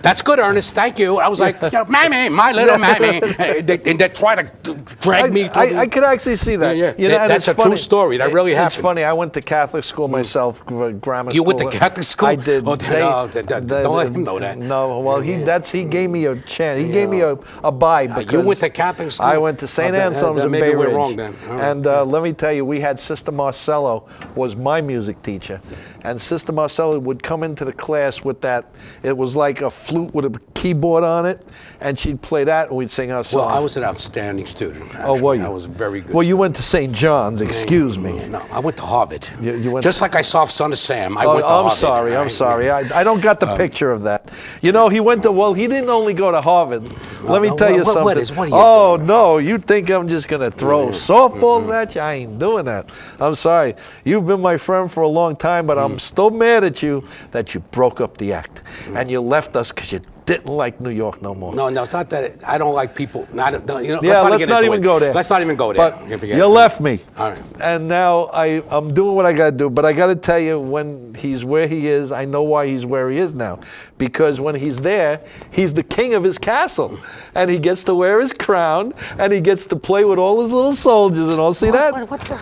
that's good, Ernest, thank you. I was like, Mammy, my little Mammy. And they try to drag me through. I could actually see that. Yeah. You know, and That's it's a true funny. story. That really happened. It's funny. I went to Catholic school myself, grammar school. You went to Catholic school? I did. Oh, don't let him know that. No, well, he gave me a chance. He gave me a bite. You because went to Catholic school? I went to St. Anselm's in Bay Maybe Ridge. we're wrong then. All right. And let me tell you, we had Sister Marcello was my music teacher. And Sister Marcella would come into the class with that. It was like a flute with a keyboard on it, and she'd play that, and we'd sing our songs. Well, I was an outstanding student. Actually. Oh, were you? I was very good. Well, you went to St. John's. Excuse me. No, I went to Harvard. You went just like I saw Son of Sam. I went to Harvard. I'm sorry. I don't got the picture of that. You know, he went to. Well, he didn't only go to Harvard. Let me tell you something. What are you doing? No, you think I'm just gonna throw softballs at you? I ain't doing that. I'm sorry. You've been my friend for a long time, but I'm still mad at you that you broke up the act and you left us because you didn't like New York no more. No, it's not that. I don't like people. Let's not even go there. Let's not even go there. But you left me. All right. And now I'm doing what I got to do. But I got to tell you, when he's where he is, I know why he's where he is now. Because when he's there, he's the king of his castle. And he gets to wear his crown. And he gets to play with all his little soldiers and all. See that?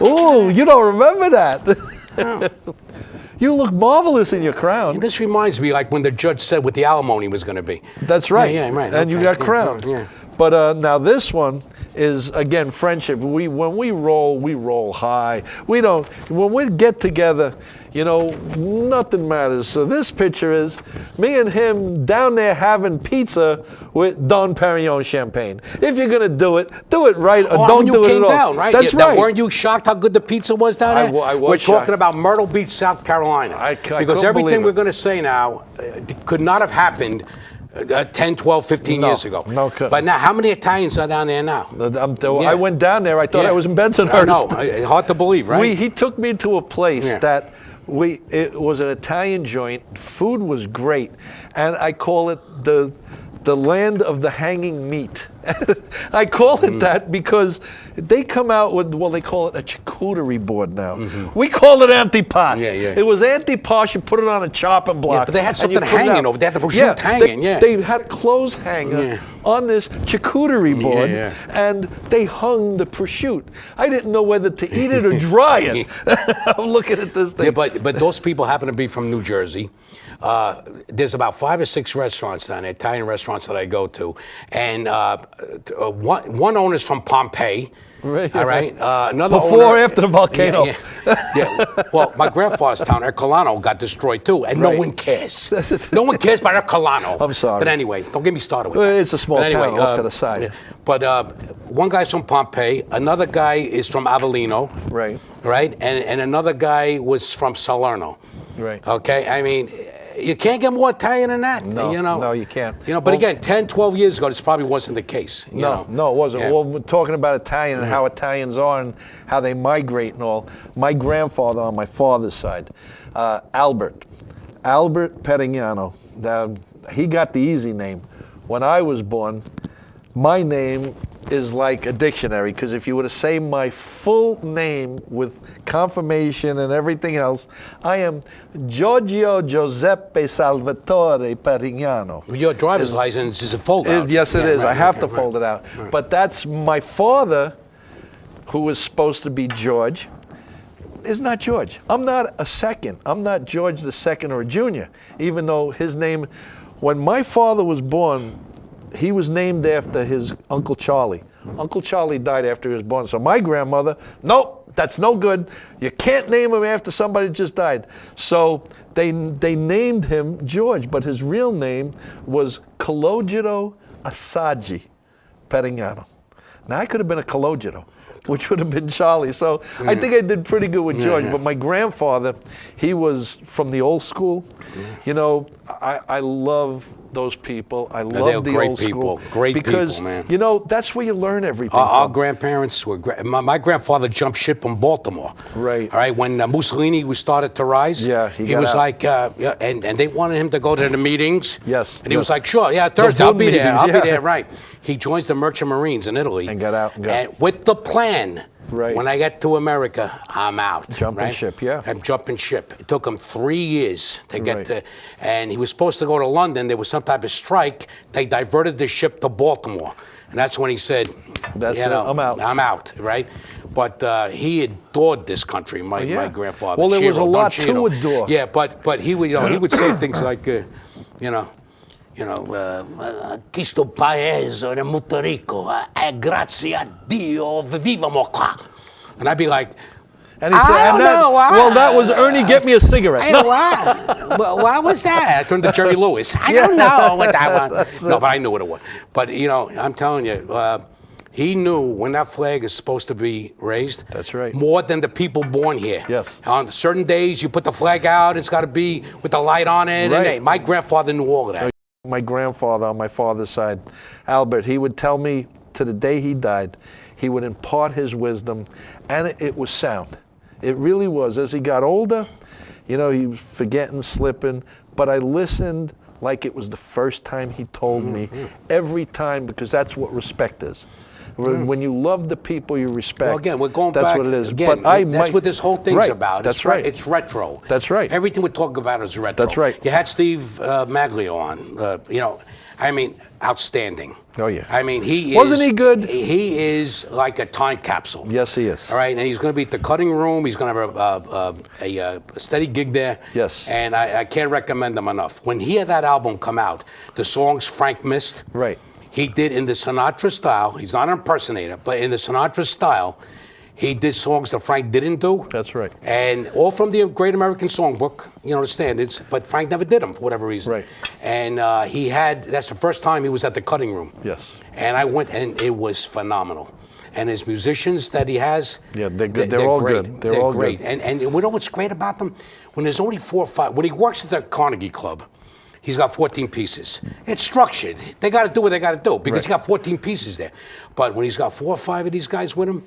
Oh, you don't remember that. No. You look marvelous in your crown. This reminds me like when the judge said what the alimony was going to be. That's right. Yeah, right. And you got crowned. Yeah. But now this one is, again, friendship. When we roll high. When we get together, you know, nothing matters. So this picture is me and him down there having pizza with Dom Perignon champagne. If you're going to do it right, or don't do it at all. You came down, right? That's right. Weren't you shocked how good the pizza was down there? I was We're shocked. talking about Myrtle Beach, South Carolina. Because everything we're going to say now could not have happened 10, 12, 15 years ago. No, but now, how many Italians are down there now? I went down there. I thought I was in Bensonhurst. No, hard to believe, right? He took me to a place that it was an Italian joint. Food was great, and I call it the land of the hanging meat. I call it that because they come out with, well, they call it a charcuterie board now. We call it antipasto. Yeah, yeah. It was antipasto. You put it on a chopping block. Yeah, but they had and something you put it hanging out. over. They had the prosciutto hanging. They had a clothes hanger on this charcuterie board, and they hung the prosciutto. I didn't know whether to eat it or dry it. I'm looking at this thing. Yeah, but those people happen to be from New Jersey. There's about 5 or 6 restaurants down there, Italian restaurants that I go to, and one owner's from Pompeii. Right. All right. Another Before owner, or after the volcano? Yeah. Well, my grandfather's town, Ercolano, got destroyed too, and no one cares. No one cares about Ercolano. I'm sorry. But anyway, don't get me started with that. It's a small town off to the side. Yeah. But one guy's from Pompeii, another guy is from Avellino. Right. Right. And another guy was from Salerno. Right. Okay. I mean, you can't get more Italian than that. No, you know? no, you can't. You know, but again, 10, 12 years ago, this probably wasn't the case. No, it wasn't. Yeah. Well, we're talking about Italian and how Italians are and how they migrate and all. My grandfather on my father's side, Albert Pettignano, he got the easy name. When I was born, my name is like a dictionary, because if you were to say my full name with confirmation and everything else, I am Giorgio Giuseppe Salvatore Pettignano. Your driver's license is a fold-out. Yes, it is. Right, I have okay, to fold it out. But that's my father, who was supposed to be George, is not George. I'm not a second. I'm not George the second or a junior, even though his name, when my father was born, he was named after his Uncle Charlie. Uncle Charlie died after he was born. So my grandmother, nope, that's no good. You can't name him after somebody just died. So they named him George, but his real name was Calogero Assaji Pettignano. Now I could have been a Calogero, which would have been Charlie. So I think I did pretty good with George. But my grandfather, he was from the old school. You know, I love those people. I love the old school. Great because, people, man. you know, that's where you learn everything. Our grandparents were great. My grandfather jumped ship from Baltimore. Right. All right. When Mussolini was started to rise, Yeah, he got was out. like, and they wanted him to go to the meetings. Yes, And he yes. was like, sure, yeah, Thursday, I'll Zoom be there. meetings, I'll yeah. be there, right. He joins the Merchant Marines in Italy. And got out and got- And with the plan, Right. when I get to America, I'm out. Jumping right? ship, yeah. I'm jumping ship. It took him 3 years to get Right. to, and he was supposed to go to London. There was some type of strike. They diverted the ship to Baltimore. And that's when he said, That's you it, know, I'm out. I'm out, right? But he adored this country, my grandfather. Well, there was a Ciro, lot Don Ciro. to adore. Yeah, but he would, he would say things like, chi sto paese è molto ricco, grazie a Dio viviamo qua. And I'd be like, And he said, I don't know why. well, that was Ernie, get me a cigarette. Hey, why was that? I turned to Jerry Lewis. I don't know what that was. No, but I knew what it was. But, I'm telling you, he knew when that flag is supposed to be raised. That's right. More than the people born here. Yes. On certain days, you put the flag out, it's got to be with the light on it. Right. And my grandfather knew all of that. My grandfather on my father's side, Albert, he would tell me to the day he died, he would impart his wisdom, and it was sound. It really was. As he got older, he was forgetting, slipping, but I listened like it was the first time he told me, every time, because that's what respect is. When you love the people you respect, Well, again, we're going that's back. what it is. Again, But that's what this whole thing's Right, about. That's It's right. It's retro. That's right. Everything we talk about is retro. That's right. You had Steve Maglio on. Outstanding. Oh, yeah. He Wasn't he good? He is like a time capsule. Yes, he is. All right, and he's going to be at the cutting room. He's going to have a steady gig there. Yes. And I can't recommend him enough. When he had that album come out, the songs Frank missed. Right. He did in the Sinatra style. He's not an impersonator, but in the Sinatra style, he did songs that Frank didn't do. That's right. And all from the Great American Songbook, the standards, but Frank never did them for whatever reason. Right. And that's the first time he was at the cutting room. Yes. And I went, and it was phenomenal. And his musicians that he has, Yeah, they're good. They're all great. good. They're all great. good. And you know what's great about them? When there's only 4 or 5, when he works at the Carnegie Club, he's got 14 pieces. It's structured. They got to do what they got to do because he's got 14 pieces there. But when he's got 4 or 5 of these guys with him,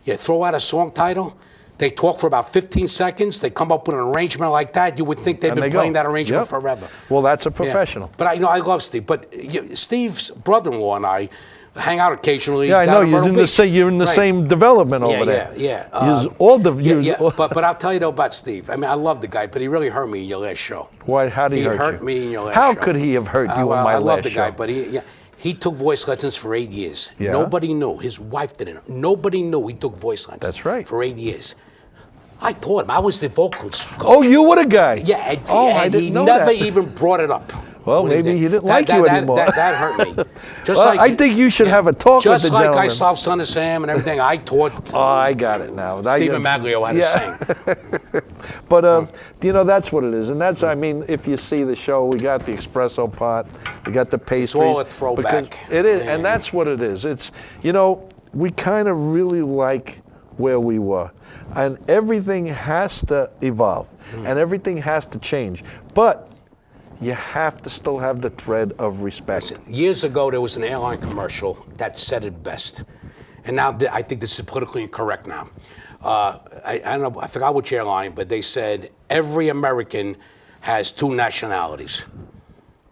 you throw out a song title, they talk for about 15 seconds, they come up with an arrangement like that, you would think they've And been they go. playing that arrangement Yep. forever. Well, that's a Yeah. professional. But I love Steve. But Steve's brother-in-law and I, hang out occasionally. Yeah, I know. down at You're Myrtle in the Beach. same. You're in the Right. same development Yeah, over there. yeah. But I'll tell you though about Steve. I mean, I love the guy, but he really hurt me in your last show. Why? How did he hurt you? me in your last How show. could he have hurt you in Well, my I last love the show? guy, but he took voice lessons for 8 years. Yeah. Nobody knew. His wife didn't. Nobody knew he took voice lessons. That's right. For 8 years. I taught him. I was the vocal coach. Oh, you were the guy. Yeah, and, I and didn't he know never that. even brought it up. Well, when maybe did. he didn't like you anymore. That hurt me. Just Well, I think you should have a talk with just the like gentleman. I saw Son of Sam and everything. I taught. Oh, I got it now. Stephen Maglio had to sing. But that's what it is, and that's. I mean, if you see the show, we got the espresso pot, we got the pastries. all a throwback. Because it is, Yeah. and that's what it is. It's we kind of really like where we were, and everything has to evolve, and everything has to change, but you have to still have the thread of respect. Years ago, there was an airline commercial that said it best, and now I think this is politically incorrect now. I don't know, I forgot which airline, but they said every American has two nationalities.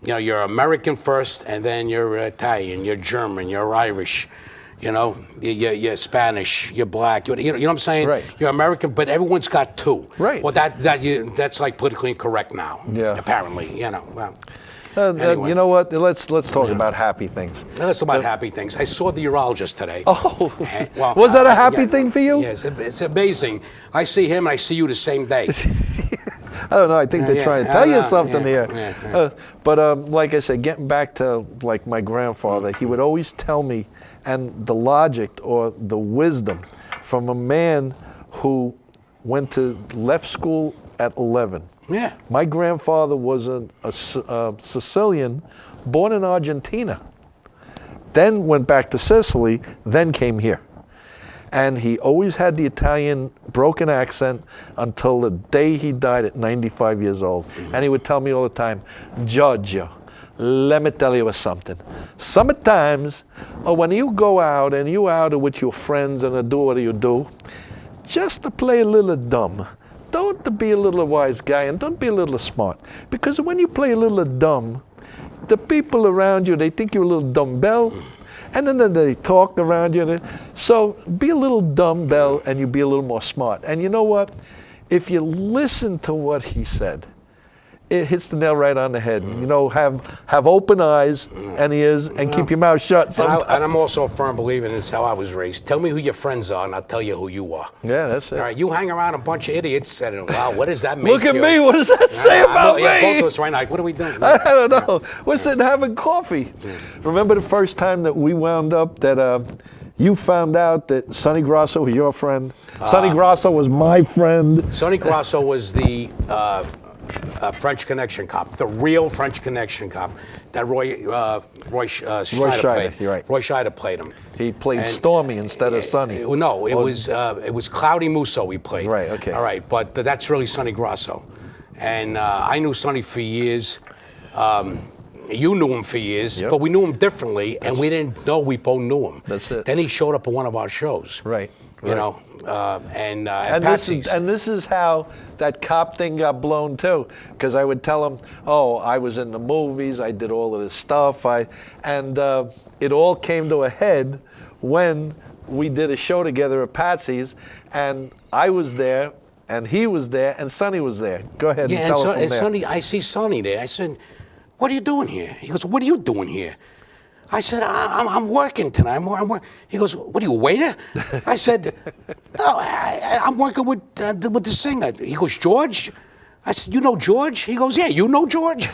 You're American first, and then you're Italian, you're German, you're Irish. You're Spanish, you're black. You know what I'm saying? Right. You're American, but everyone's got two. Right. Well, that's like politically incorrect now. Yeah. Apparently, Well. Anyway. You know what? Let's talk about happy things. Let's talk about happy things. I saw the urologist today. Oh, And, was that a happy thing for you? Yes, it's amazing. I see him, and I see you the same day. I don't know. I think they're trying to tell you something here. Yeah. But like I said, getting back to like my grandfather, he would always tell me, and the logic or the wisdom from a man who left school at 11. Yeah. My grandfather was a Sicilian, born in Argentina. Then went back to Sicily, then came here. And he always had the Italian broken accent until the day he died at 95 years old. And he would tell me all the time, Giorgio, let me tell you something. Sometimes, when you go out and you out with your friends and do what you do, just to play a little dumb. Don't be a little wise guy and don't be a little smart. Because when you play a little dumb, the people around you, they think you're a little dumbbell. And then they talk around you. So be a little dumbbell and you be a little more smart. And you know what? If you listen to what he said, it hits the nail right on the head. Have open eyes and ears and keep your mouth shut. And I'm also a firm believer, and it's how I was raised. Tell me who your friends are, and I'll tell you who you are. Yeah, that's it. All right, you hang around a bunch of idiots, and wow, what does that mean? Look at me. What does that say about me? Yeah, both of us right now. Like, what are we doing? I don't know. We're sitting having coffee. Remember the first time that we wound up that you found out that Sonny Grasso was your friend? Sonny Grasso was my friend. Sonny Grasso was the French Connection cop, the real French Connection cop that Roy Scheider played. You're right. Roy Scheider played him. He played Stormy instead of Sonny. No, it was Cloudy Musso he played. Right, okay. All right, but that's really Sonny Grasso. And I knew Sonny for years. You knew him for years, Yep. but we knew him differently, and we didn't know we both knew him. That's it. Then he showed up at one of our shows. Right. And this is how that cop thing got blown too, because I would tell him, "Oh, I was in the movies. I did all of this stuff." It all came to a head when we did a show together at Patsy's, and I was there, and he was there, and Sonny was there. Go ahead and tell him from there. Sonny, I see Sonny there. I said, "What are you doing here?" He goes, "What are you doing here?" I said, I'm working tonight. He goes, "What are you, a waiter?" I said, "No, I'm working with the singer." He goes, "George?" I said, "You know George?" He goes, "Yeah, you know George?"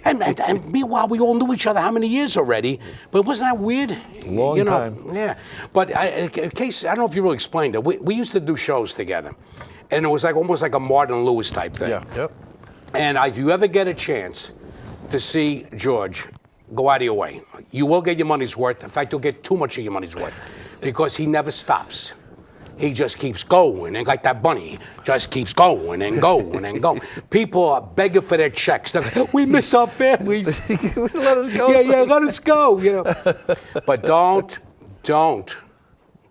and meanwhile, we all knew each other how many years already? But wasn't that weird? Long time. Yeah. But in case, I don't know if you really explained it. We used to do shows together. And it was almost like a Martin Lewis type thing. Yeah. Yep. And if you ever get a chance to see George, go out of your way. You will get your money's worth. In fact, you'll get too much of your money's worth because he never stops. He just keeps going, and like that bunny, just keeps going and going and going. People are begging for their checks. They're like, "We miss our families. Let us go. Yeah, let us go." But don't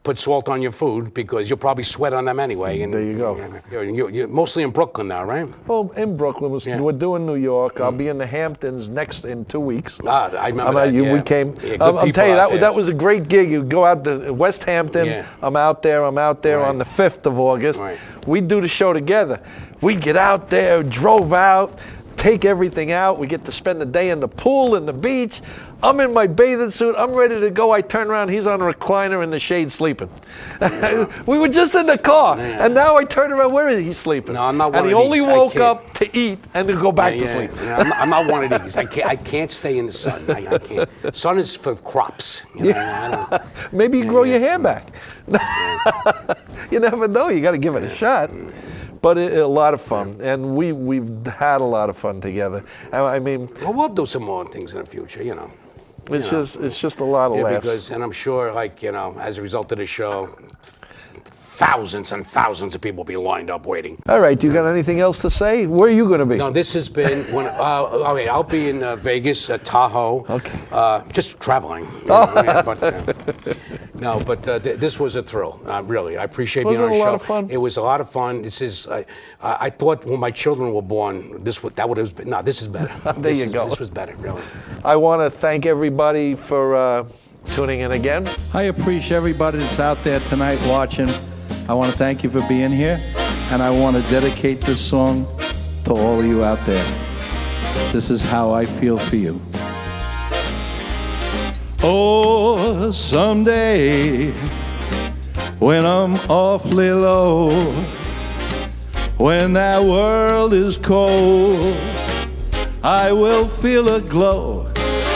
put salt on your food because you'll probably sweat on them anyway. And There you go. You're mostly in Brooklyn now, right? Well, in Brooklyn, we're doing New York. I'll be in the Hamptons in 2 weeks. I remember that. We came. Yeah, I'll tell you, that was a great gig. You go out to West Hampton. Yeah. I'm out there Right. on the 5th of August. Right. We do the show together. We get out there, drove out, take everything out. We get to spend the day in the pool, in the beach. I'm in my bathing suit. I'm ready to go. I turn around. He's on a recliner in the shade sleeping. Yeah. We were just in the car. Yeah. And now I turn around. Where is he sleeping? No, I'm not one and he of only these. woke up to eat and to go back to sleep. Yeah, I'm not one of these. I can't stay in the sun. I can't. Sun is for crops. You know, I don't, Maybe you grow your hair back. You never know. You got to give it a shot. But a lot of fun, and we've had a lot of fun together. I mean, well, we'll do some more things in the future, you know. It's just a lot of laughs. And I'm sure, as a result of the show, thousands and thousands of people will be lined up waiting. All right, you got anything else to say? Where are you going to be? No, this has been I'll be in Vegas, Tahoe. Okay. Just traveling. This was a thrill. Really, I appreciate being on the show. Was it a lot of fun? It was a lot of fun. This is. I thought when my children were born, this is better. You go. This was better, really. I want to thank everybody for tuning in again. I appreciate everybody that's out there tonight watching. I want to thank you for being here, and I want to dedicate this song to all of you out there. This is how I feel for you. Oh, someday when I'm awfully low, when that world is cold, I will feel a glow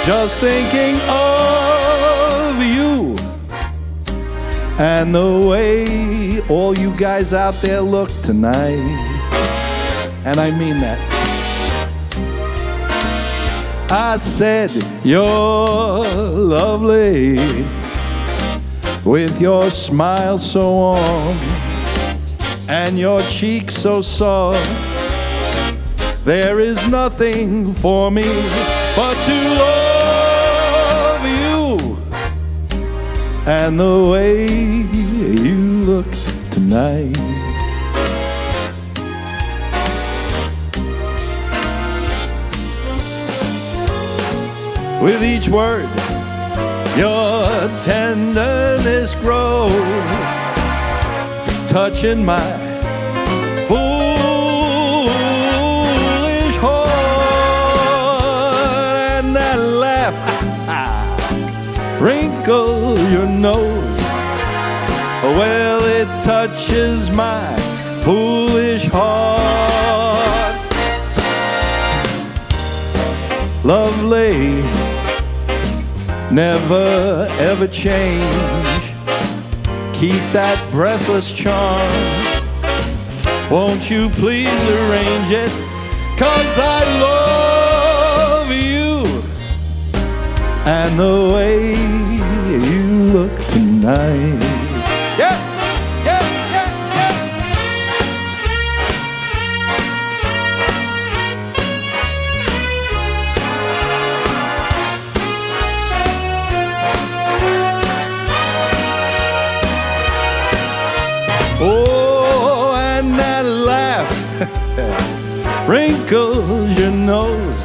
just thinking of you and the way all you guys out there look tonight. And I mean that. I said you're lovely with your smile so warm and your cheeks so soft. There is nothing for me but to love you and the way you look tonight. With each word, your tenderness grows, touching my foolish heart. And that laugh wrinkle your nose, well, it touches my foolish heart. Lovely, never ever change. Keep that breathless charm. Won't you please arrange it? 'Cause I love you and the way you look tonight. Yeah, yeah, yeah, yeah. Oh, and that laugh wrinkles your nose.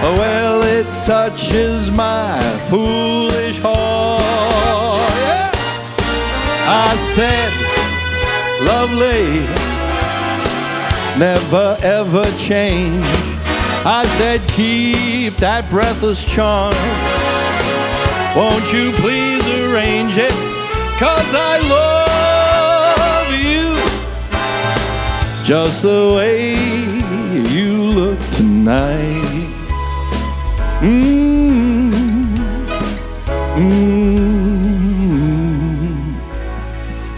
Oh, well, it touches my foolish heart. Yeah. I said, lovely, never ever change. I said, keep that breathless charm. Won't you please arrange it? 'Cause I love you just the way you look tonight.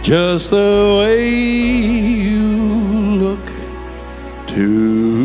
Just the way you look tonight.